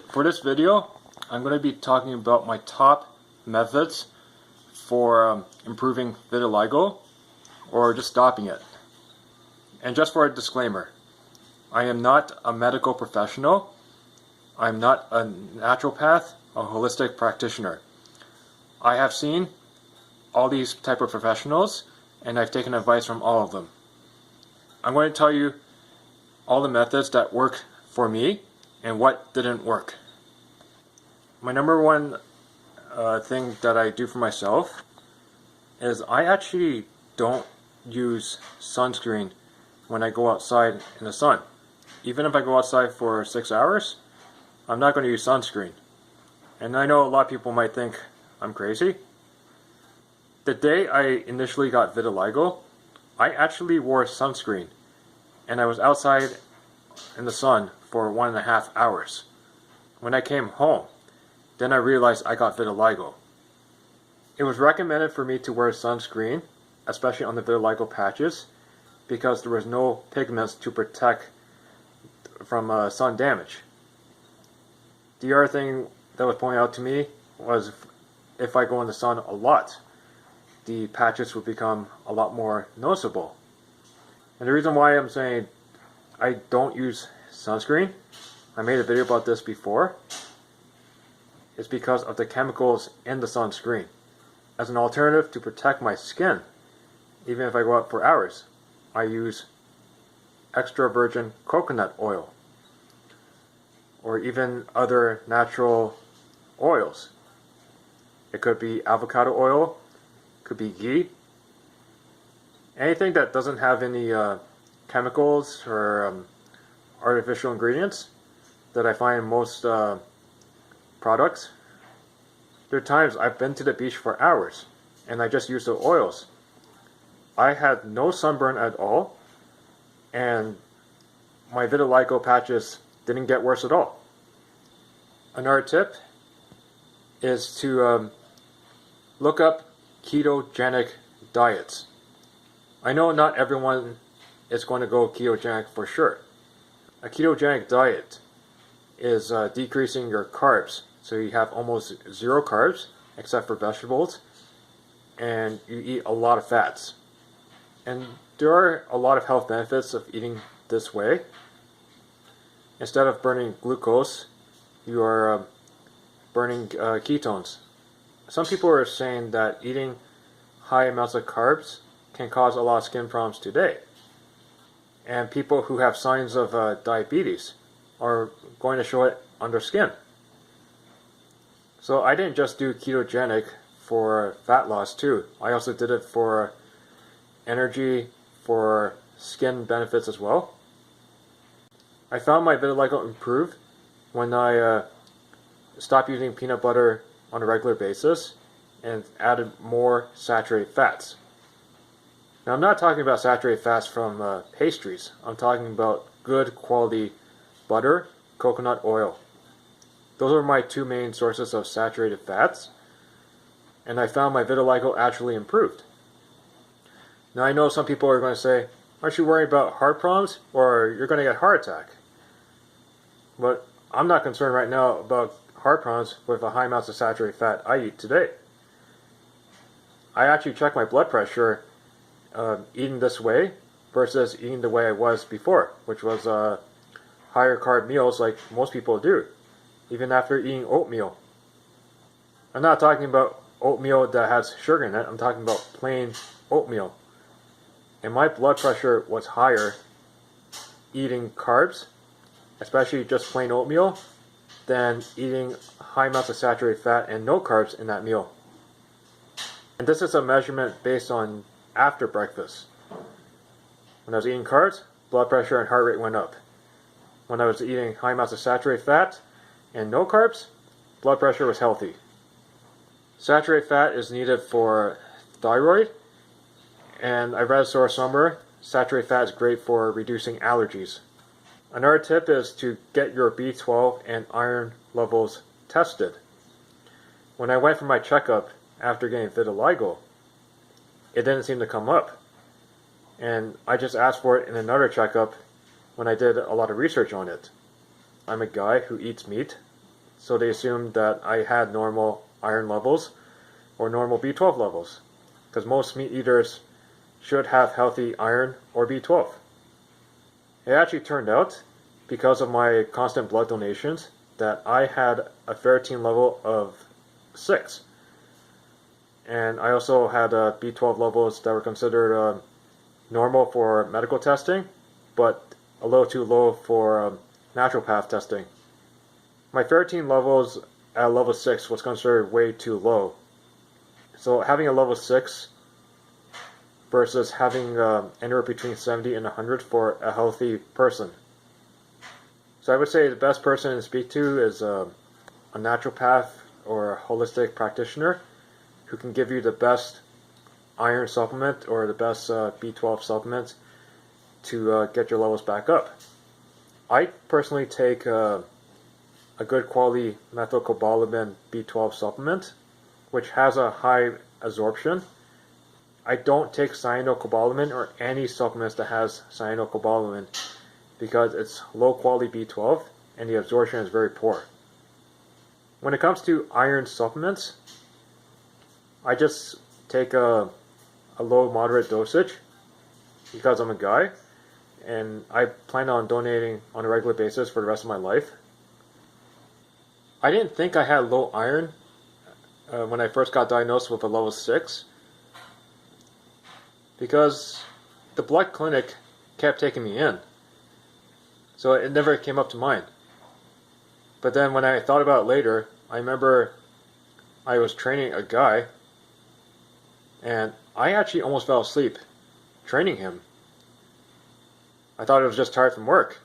For this video, I'm going to be talking about my top methods for improving vitiligo or just stopping it. And just for a disclaimer, I am not a medical professional. I'm not a naturopath, a holistic practitioner. I have seen all these type of professionals and I've taken advice from all of them. I'm going to tell you all the methods that work for me and what didn't work. My number one thing that I do for myself is I actually don't use sunscreen when I go outside in the sun. Even if I go outside for 6 hours, I'm not going to use sunscreen. And I know a lot of people might think I'm crazy. The day I initially got vitiligo, I actually wore sunscreen and I was outside in the sun for 1.5 hours. When I came home, then I realized I got vitiligo. It was recommended for me to wear sunscreen, especially on the vitiligo patches, because there was no pigments to protect from sun damage. The other thing that was pointed out to me was if I go in the sun a lot, the patches would become a lot more noticeable. And the reason why I'm saying I don't use sunscreen, I made a video about this before, is because of the chemicals in the sunscreen. As an alternative to protect my skin, even if I go out for hours, I use extra virgin coconut oil or even other natural oils. It could be avocado oil, could be ghee, anything that doesn't have any chemicals or artificial ingredients that I find in most products. There are times I've been to the beach for hours and I just use the oils. I had no sunburn at all and my vitiligo patches didn't get worse at all. Another tip is to look up ketogenic diets. I know not everyone is going to go ketogenic for sure. A ketogenic diet is decreasing your carbs. So you have almost zero carbs except for vegetables and you eat a lot of fats. And there are a lot of health benefits of eating this way. Instead of burning glucose, you are burning ketones. Some people are saying that eating high amounts of carbs can cause a lot of skin problems today. And people who have signs of diabetes are going to show it on their skin. So I didn't just do ketogenic for fat loss too. I also did it for energy, for skin benefits as well. I found my vitiligo improved when I stopped using peanut butter on a regular basis and added more saturated fats. Now I'm not talking about saturated fats from pastries. I'm talking about good quality butter, coconut oil. Those are my two main sources of saturated fats, and I found my vitiligo actually improved. Now I know some people are going to say, aren't you worried about heart problems or you're going to get a heart attack? But I'm not concerned right now about heart problems with the high amounts of saturated fat I eat today. I actually check my blood pressure eating this way versus eating the way I was before, which was higher carb meals like most people do, even after eating oatmeal. I'm not talking about oatmeal that has sugar in it, I'm talking about plain oatmeal. And my blood pressure was higher eating carbs, especially just plain oatmeal, than eating high amounts of saturated fat and no carbs in that meal. And this is a measurement based on after breakfast. When I was eating carbs, blood pressure and heart rate went up. When I was eating high amounts of saturated fat and no carbs, blood pressure was healthy. Saturated fat is needed for thyroid, and I read a source somewhere, saturated fat is great for reducing allergies. Another tip is to get your B12 and iron levels tested. When I went for my checkup after getting vitiligo, it didn't seem to come up. And I just asked for it in another checkup when I did a lot of research on it. I'm a guy who eats meat, so they assumed that I had normal iron levels or normal B12 levels, because most meat eaters should have healthy iron or B12. It actually turned out, because of my constant blood donations, that I had a ferritin level of 6. And I also had B12 levels that were considered normal for medical testing, but a little too low for naturopath testing. My ferritin levels at level 6 was considered way too low. So having a level 6 versus having anywhere between 70 and 100 for a healthy person. So I would say the best person to speak to is a naturopath or a holistic practitioner who can give you the best iron supplement or the best B12 supplement to get your levels back up. I personally take a good quality methylcobalamin B12 supplement, which has a high absorption. I don't take cyanocobalamin or any supplements that has cyanocobalamin because it's low quality B12 and the absorption is very poor. When it comes to iron supplements, I just take a low moderate dosage because I'm a guy and I plan on donating on a regular basis for the rest of my life. I didn't think I had low iron when I first got diagnosed with a level 6 because the blood clinic kept taking me in, so it never came up to mind. But then when I thought about it later, I remember I was training a guy and I actually almost fell asleep training him. I thought I was just tired from work,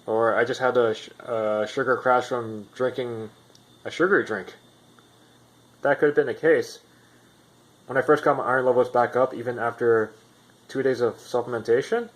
or I just had a sugar crash from drinking a sugary drink. That could have been the case. When I first got my iron levels back up, even after 2 days of supplementation,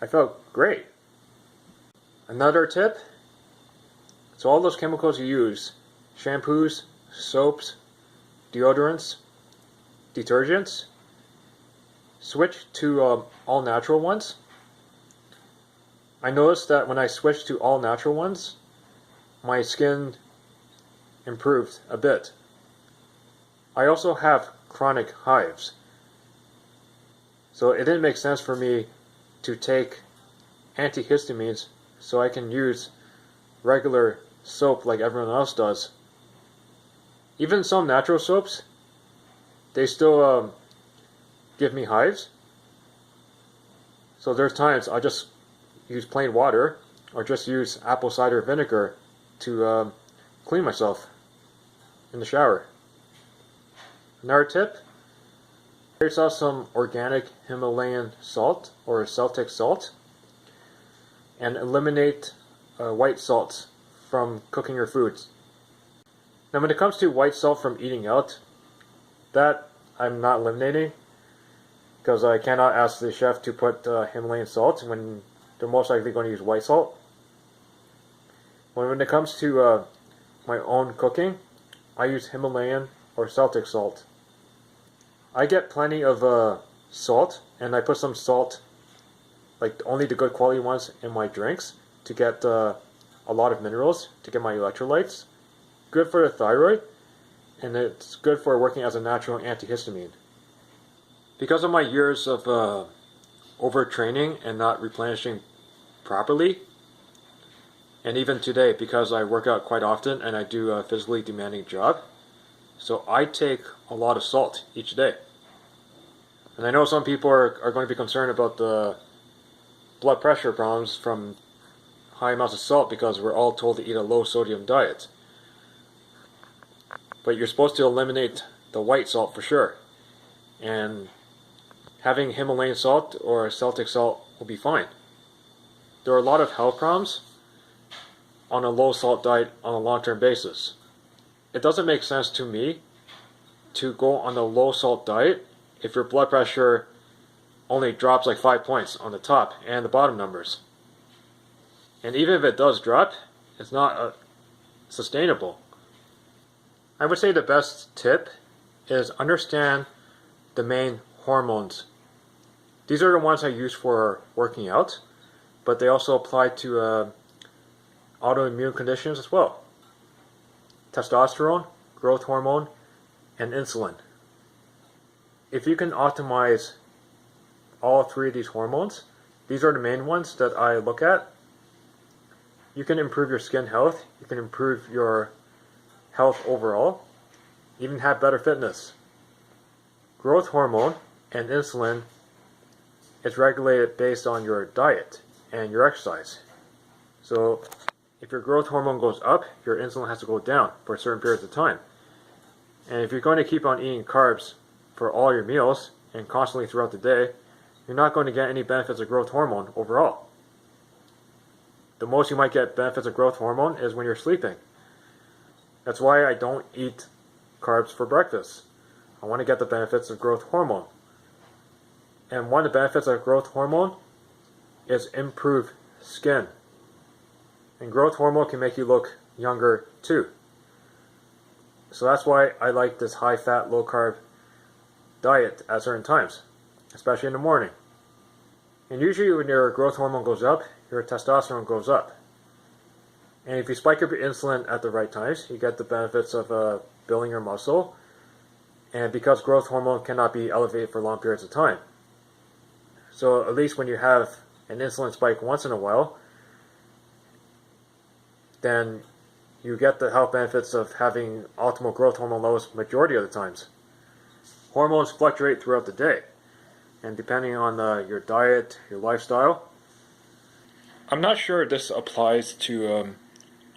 I felt great. Another tip, so all those chemicals you use, shampoos, soaps, deodorants, detergents, switch to all natural ones. I noticed that when I switched to all natural ones, my skin improved a bit. I also have chronic hives, so it didn't make sense for me to take antihistamines so I can use regular soap like everyone else does. Even some natural soaps, they still give me hives. So there's times I just use plain water or just use apple cider vinegar to clean myself in the shower. Another tip, get yourself some organic Himalayan salt or Celtic salt and eliminate white salt from cooking your foods. Now when it comes to white salt from eating out, that I'm not eliminating because I cannot ask the chef to put Himalayan salt when they're most likely going to use white salt. When it comes to my own cooking, I use Himalayan or Celtic salt. I get plenty of salt, and I put some salt, like only the good quality ones, in my drinks to get a lot of minerals, to get my electrolytes. Good for the thyroid, and it's good for working as a natural antihistamine. Because of my years of overtraining and not replenishing properly, and even today because I work out quite often and I do a physically demanding job, so I take a lot of salt each day. And I know some people are going to be concerned about the blood pressure problems from high amounts of salt because we're all told to eat a low sodium diet. But you're supposed to eliminate the white salt for sure. And having Himalayan salt or Celtic salt will be fine. There are a lot of health problems on a low salt diet on a long-term basis. It doesn't make sense to me to go on a low salt diet if your blood pressure only drops like 5 points on the top and the bottom numbers. And even if it does drop, it's not sustainable. I would say the best tip is understand the main hormones. These are the ones I use for working out, but they also apply to autoimmune conditions as well. testosterone, growth hormone, and insulin. If you can optimize all three of these hormones, these are the main ones that I look at, you can improve your skin health, you can improve your health overall, even have better fitness. Growth hormone and insulin is regulated based on your diet and your exercise. So if your growth hormone goes up, your insulin has to go down for certain periods of time. And if you're going to keep on eating carbs for all your meals and constantly throughout the day, you're not going to get any benefits of growth hormone overall. The most you might get benefits of growth hormone is when you're sleeping. That's why I don't eat carbs for breakfast. I want to get the benefits of growth hormone. And one of the benefits of growth hormone is improved skin. And growth hormone can make you look younger too. So that's why I like this high-fat, low-carb diet at certain times, especially in the morning. And usually when your growth hormone goes up, your testosterone goes up. And if you spike up your insulin at the right times, you get the benefits of building your muscle. And because growth hormone cannot be elevated for long periods of time. So at least when you have an insulin spike once in a while, then you get the health benefits of having optimal growth hormone levels majority of the times. Hormones fluctuate throughout the day, and depending on your diet, your lifestyle. I'm not sure this applies to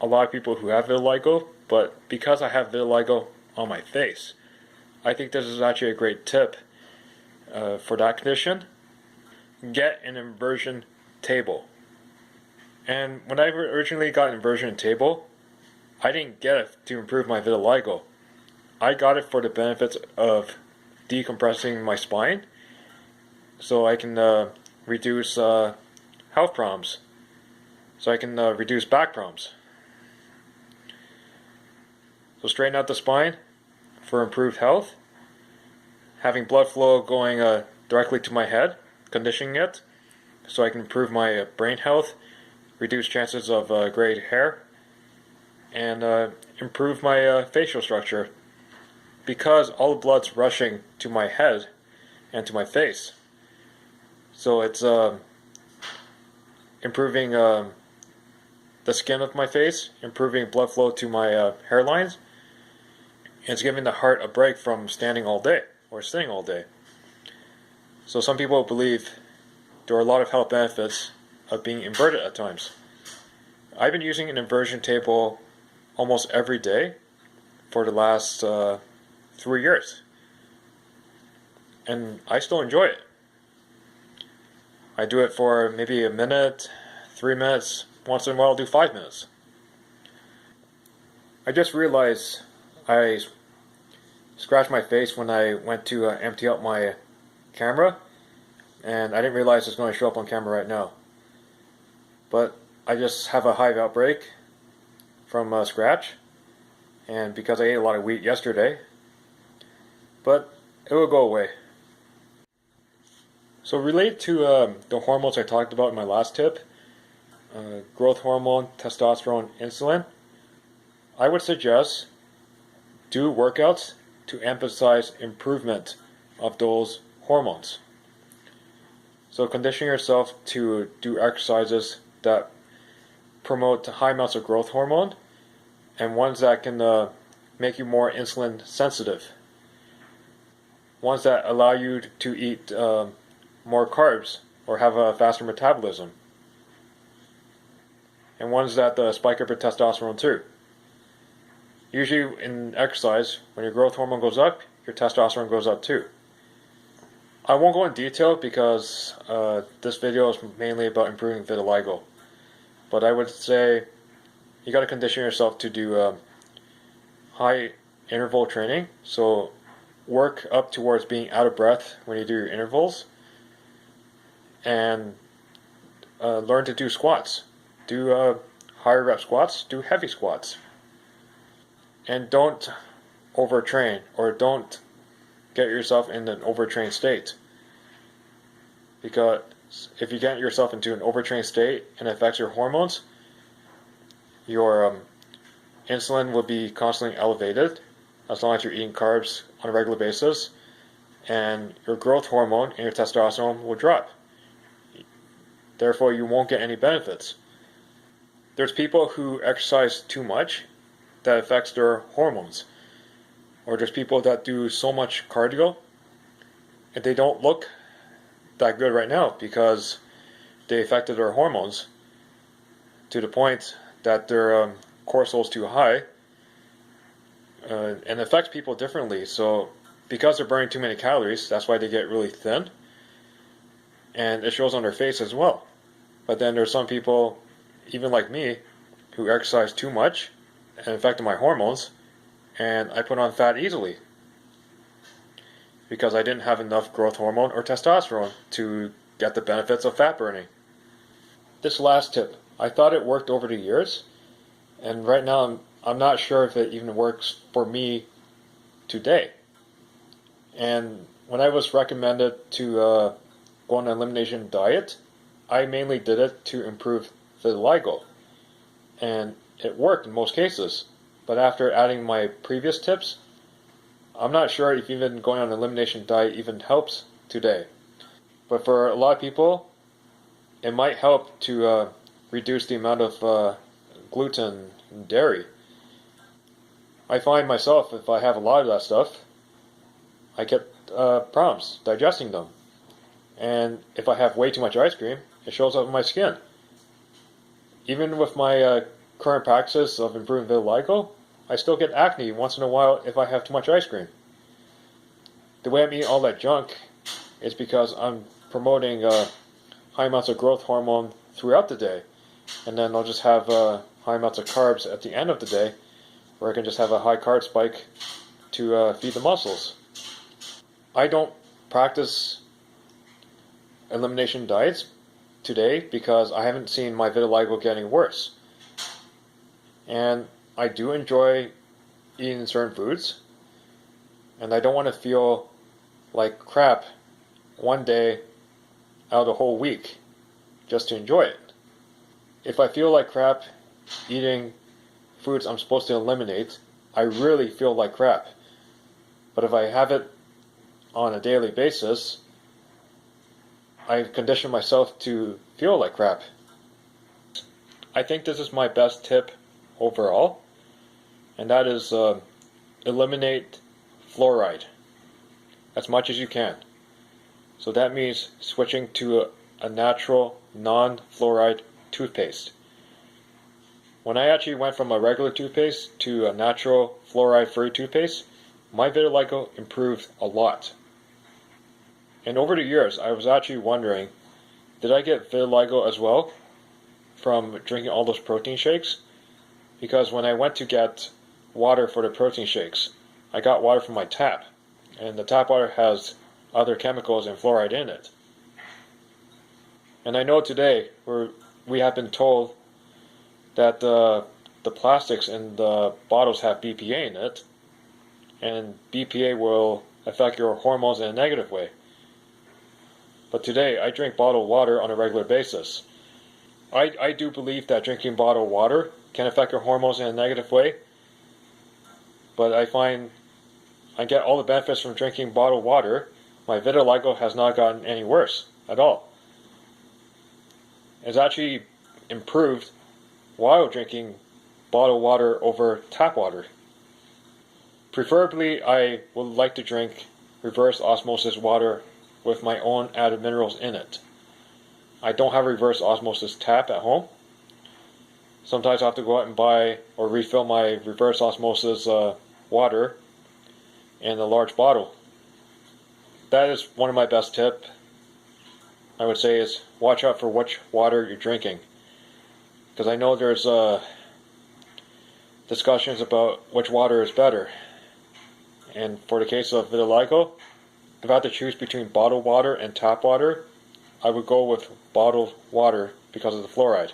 a lot of people who have vitiligo, but because I have vitiligo on my face, I think this is actually a great tip for that condition. Get an inversion table. And when I originally got an inversion table, I didn't get it to improve my vitiligo. I got it for the benefits of decompressing my spine so I can reduce health problems, so I can reduce back problems. So straighten out the spine for improved health, having blood flow going directly to my head, conditioning it so I can improve my brain health, reduce chances of gray hair, and improve my facial structure, because all the blood's rushing to my head and to my face. So it's improving the skin of my face, improving blood flow to my hairlines, and it's giving the heart a break from standing all day or sitting all day. So some people believe there are a lot of health benefits of being inverted at times. I've been using an inversion table almost every day for the last 3 years, and I still enjoy it. I do it for maybe a minute, 3 minutes, once in a while I'll do 5 minutes. I just realized I scratched my face when I went to empty out my camera, and I didn't realize it's going to show up on camera right now. But I just have a hive outbreak from scratch, and because I ate a lot of wheat yesterday, but it will go away. So related to the hormones I talked about in my last tip, growth hormone, testosterone, insulin, I would suggest do workouts to emphasize improvement of those hormones. So condition yourself to do exercises that promote high amounts of growth hormone and ones that can make you more insulin sensitive. Ones that allow you to eat more carbs or have a faster metabolism. And ones that spike up your testosterone too. Usually in exercise, when your growth hormone goes up, your testosterone goes up too. I won't go in detail because this video is mainly about improving vitiligo. But I would say you got to condition yourself to do high interval training. So work up towards being out of breath when you do your intervals. And learn to do squats. Do higher rep squats, do heavy squats. And don't overtrain, or don't get yourself in an overtrained state. Because if you get yourself into an overtrained state and it affects your hormones, your insulin will be constantly elevated as long as you're eating carbs on a regular basis, and your growth hormone and your testosterone will drop. Therefore, you won't get any benefits. There's people who exercise too much that affects their hormones. Or there's people that do so much cardio and they don't look that good right now because they affected their hormones to the point that their cortisol is too high, and it affects people differently. So because they're burning too many calories, that's why they get really thin, and it shows on their face as well. But then there's some people, even like me, who exercise too much and affected my hormones, and I put on fat easily because I didn't have enough growth hormone or testosterone to get the benefits of fat burning. This last tip, I thought it worked over the years, and right now I'm not sure if it even works for me today. And when I was recommended to go on an elimination diet, I mainly did it to improve vitiligo, and it worked in most cases. But after adding my previous tips, I'm not sure if even going on an elimination diet even helps today. But for a lot of people, it might help to reduce the amount of gluten and dairy. I find myself, if I have a lot of that stuff, I get problems digesting them. And if I have way too much ice cream, it shows up in my skin. Even with my current practices of improving vitiligo, I still get acne once in a while if I have too much ice cream. The way I'm eating all that junk is because I'm promoting high amounts of growth hormone throughout the day, and then I'll just have high amounts of carbs at the end of the day, where I can just have a high carb spike to feed the muscles. I don't practice elimination diets today because I haven't seen my vitiligo getting worse. And I do enjoy eating certain foods, and I don't want to feel like crap one day out of the whole week just to enjoy it. If I feel like crap eating foods I'm supposed to eliminate, I really feel like crap. But if I have it on a daily basis, I condition myself to feel like crap. I think this is my best tip overall, and that is eliminate fluoride as much as you can. So that means switching to a natural, non-fluoride toothpaste. When I actually went from a regular toothpaste to a natural fluoride-free toothpaste, my vitiligo improved a lot. And over the years, I was actually wondering, did I get vitiligo as well from drinking all those protein shakes? Because when I went to get water for the protein shakes, I got water from my tap, and the tap water has other chemicals and fluoride in it. And I know today we have been told that the plastics in the bottles have BPA in it, and BPA will affect your hormones in a negative way. But today, I drink bottled water on a regular basis. I do believe that drinking bottled water can affect your hormones in a negative way, but I find I get all the benefits from drinking bottled water. My vitiligo has not gotten any worse at all. It's actually improved while drinking bottled water over tap water. Preferably, I would like to drink reverse osmosis water with my own added minerals in it. I don't have a reverse osmosis tap at home. Sometimes I have to go out and buy or refill my reverse osmosis water in a large bottle. That is one of my best tips, I would say, is watch out for which water you're drinking. Because I know there's discussions about which water is better. And for the case of vitiligo, if I had to choose between bottled water and tap water, I would go with bottled water because of the fluoride.